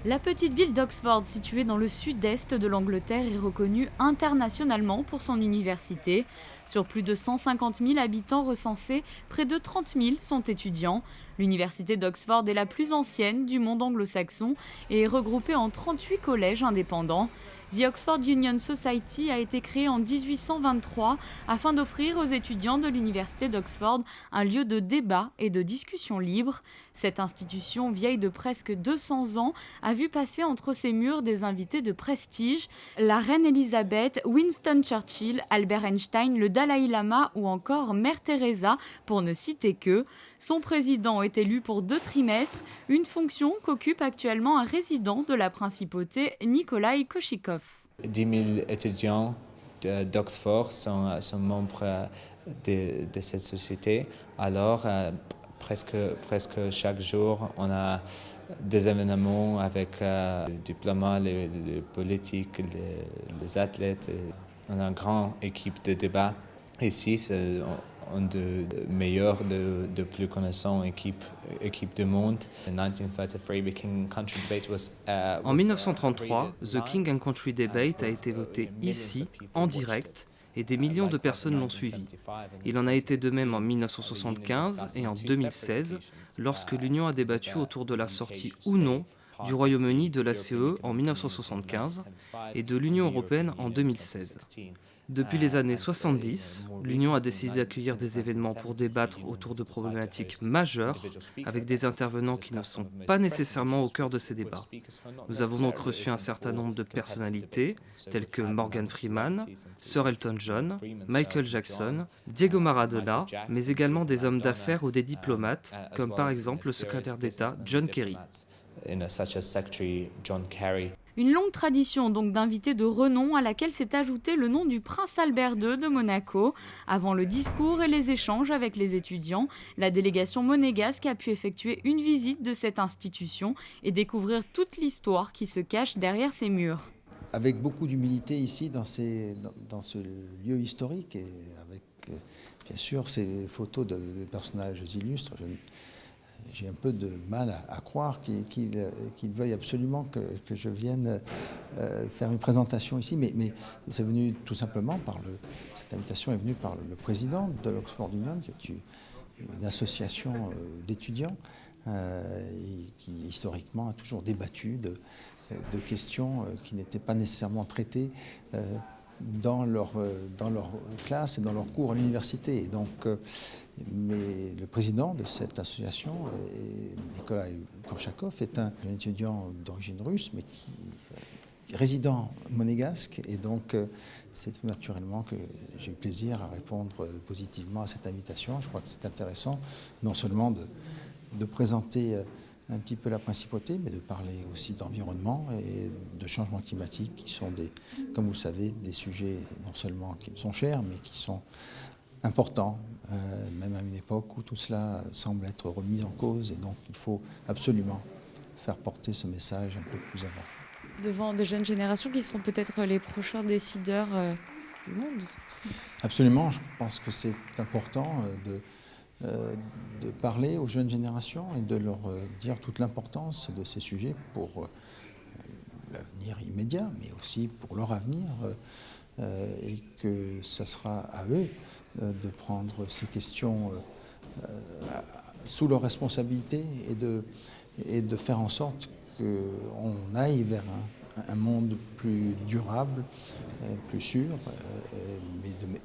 La petite ville d'Oxford, située dans le sud-est de l'Angleterre, est reconnue internationalement pour son université. Sur plus de 150 000 habitants recensés, près de 30 000 sont étudiants. L'université d'Oxford est la plus ancienne du monde anglo-saxon et est regroupée en 38 collèges indépendants. The Oxford Union Society a été créée en 1823 afin d'offrir aux étudiants de l'université d'Oxford un lieu de débat et de discussion libre. Cette institution, vieille de presque 200 ans, a vu passer entre ses murs des invités de prestige, la reine Elisabeth, Winston Churchill, Albert Einstein, le Dalai Lama ou encore Mère Teresa, pour ne citer qu'eux. Son président est élu pour 2 trimestres, une fonction qu'occupe actuellement un résident de la principauté, Nikolai Koshikov. 10 000 étudiants d'Oxford sont membres de cette société. Alors, presque chaque jour, on a des événements avec les diplomates, les politiques, les athlètes. On a une grande équipe de débat. Ici, c'est une des meilleures, de plus connaissantes équipes du monde. En 1933, The King and Country Debate a été voté ici, en direct, et des millions de personnes l'ont suivi. Il en a été de même en 1975 et en 2016, lorsque l'Union a débattu autour de la sortie ou non du Royaume-Uni de la CE en 1975 et de l'Union européenne en 2016. Depuis les années 70, l'Union a décidé d'accueillir des événements pour débattre autour de problématiques majeures, avec des intervenants qui ne sont pas nécessairement au cœur de ces débats. Nous avons donc reçu un certain nombre de personnalités, telles que Morgan Freeman, Sir Elton John, Michael Jackson, Diego Maradona, mais également des hommes d'affaires ou des diplomates, comme par exemple le secrétaire d'État John Kerry. Une longue tradition donc d'invités de renom à laquelle s'est ajouté le nom du prince Albert II de Monaco. Avant le discours et les échanges avec les étudiants, la délégation monégasque a pu effectuer une visite de cette institution et découvrir toute l'histoire qui se cache derrière ses murs. Avec beaucoup d'humilité ici dans ce lieu historique et avec bien sûr ces photos de personnages illustres, j'ai un peu de mal à croire qu'il veuille absolument que je vienne faire une présentation ici, mais c'est venu tout simplement cette invitation est venue par le président de l'Oxford Union, qui est une association d'étudiants qui historiquement a toujours débattu de questions qui n'étaient pas nécessairement traitées dans leur classe et dans leurs cours à l'université. Et donc, mais le président de cette association, Nikolai Korchakov, est un étudiant d'origine russe, mais qui est résident monégasque. Et donc, c'est tout naturellement que j'ai eu plaisir à répondre positivement à cette invitation. Je crois que c'est intéressant, non seulement de présenter un petit peu la principauté, mais de parler aussi d'environnement et de changement climatique, qui sont, comme vous le savez, des sujets non seulement qui me sont chers, mais qui sont importants, même à une époque où tout cela semble être remis en cause. Et donc, il faut absolument faire porter ce message un peu plus avant. Devant des jeunes générations qui seront peut-être les prochains décideurs du monde. Absolument, je pense que c'est important de parler aux jeunes générations et de leur dire toute l'importance de ces sujets pour l'avenir immédiat, mais aussi pour leur avenir, et que ce sera à eux de prendre ces questions sous leur responsabilité et de faire en sorte qu'on aille vers un monde plus durable, plus sûr,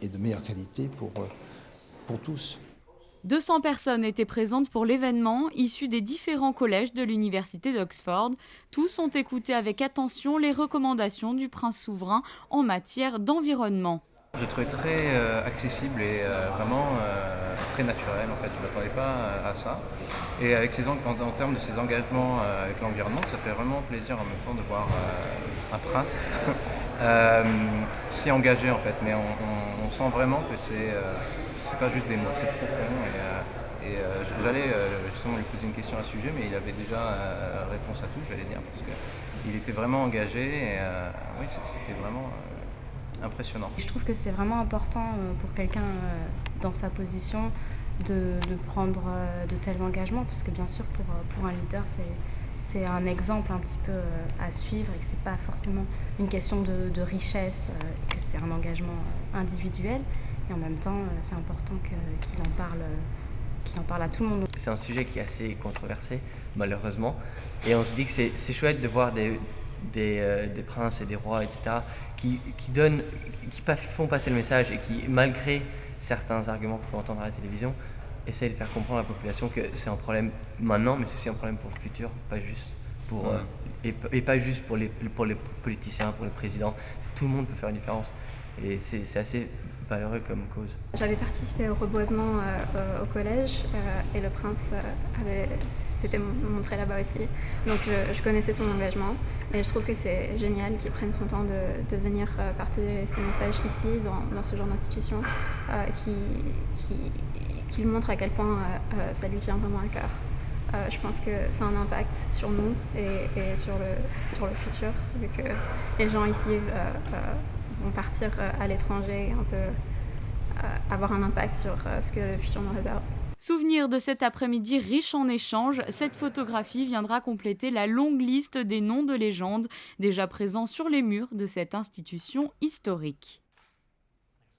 et de meilleure qualité pour tous. 200 personnes étaient présentes pour l'événement, issues des différents collèges de l'université d'Oxford. Tous ont écouté avec attention les recommandations du prince souverain en matière d'environnement. Je trouvais très accessible et vraiment très naturel. En fait, je ne m'attendais pas à ça. Et avec en termes de ses engagements avec l'environnement, ça fait vraiment plaisir en même temps de voir un prince si engagé en fait. Mais on sent vraiment que c'est pas juste des mots, c'est profond. J'allais justement lui poser une question à ce sujet, mais il avait déjà réponse à tout, j'allais dire, parce qu'il était vraiment engagé. Et oui, c'était vraiment impressionnant. Je trouve que c'est vraiment important pour quelqu'un dans sa position de prendre de tels engagements, parce que bien sûr pour un leader c'est un exemple un petit peu à suivre et que c'est pas forcément une question de richesse, que c'est un engagement individuel. Et en même temps, c'est important qu'il en parle à tout le monde. C'est un sujet qui est assez controversé, malheureusement. Et on se dit que c'est chouette de voir des princes et des rois, etc., qui font passer le message et qui, malgré certains arguments qu'on peut entendre à la télévision, essayent de faire comprendre à la population que c'est un problème maintenant, mais c'est aussi un problème pour le futur, pas juste et pas juste pour les politiciens, pour le président. Tout le monde peut faire une différence. Et c'est assez valeureux comme cause. J'avais participé au reboisement au collège et le prince s'était montré là-bas aussi. Donc je connaissais son engagement et je trouve que c'est génial qu'il prenne son temps de venir partager ce message ici, dans ce genre d'institution, qu'il montre à quel point ça lui tient vraiment à cœur. Je pense que ça a un impact sur nous et sur le futur, vu que les gens ici vont partir à l'étranger et un peu avoir un impact sur ce que le futur nous réserve. Souvenir de cet après-midi riche en échanges, cette photographie viendra compléter la longue liste des noms de légendes déjà présents sur les murs de cette institution historique.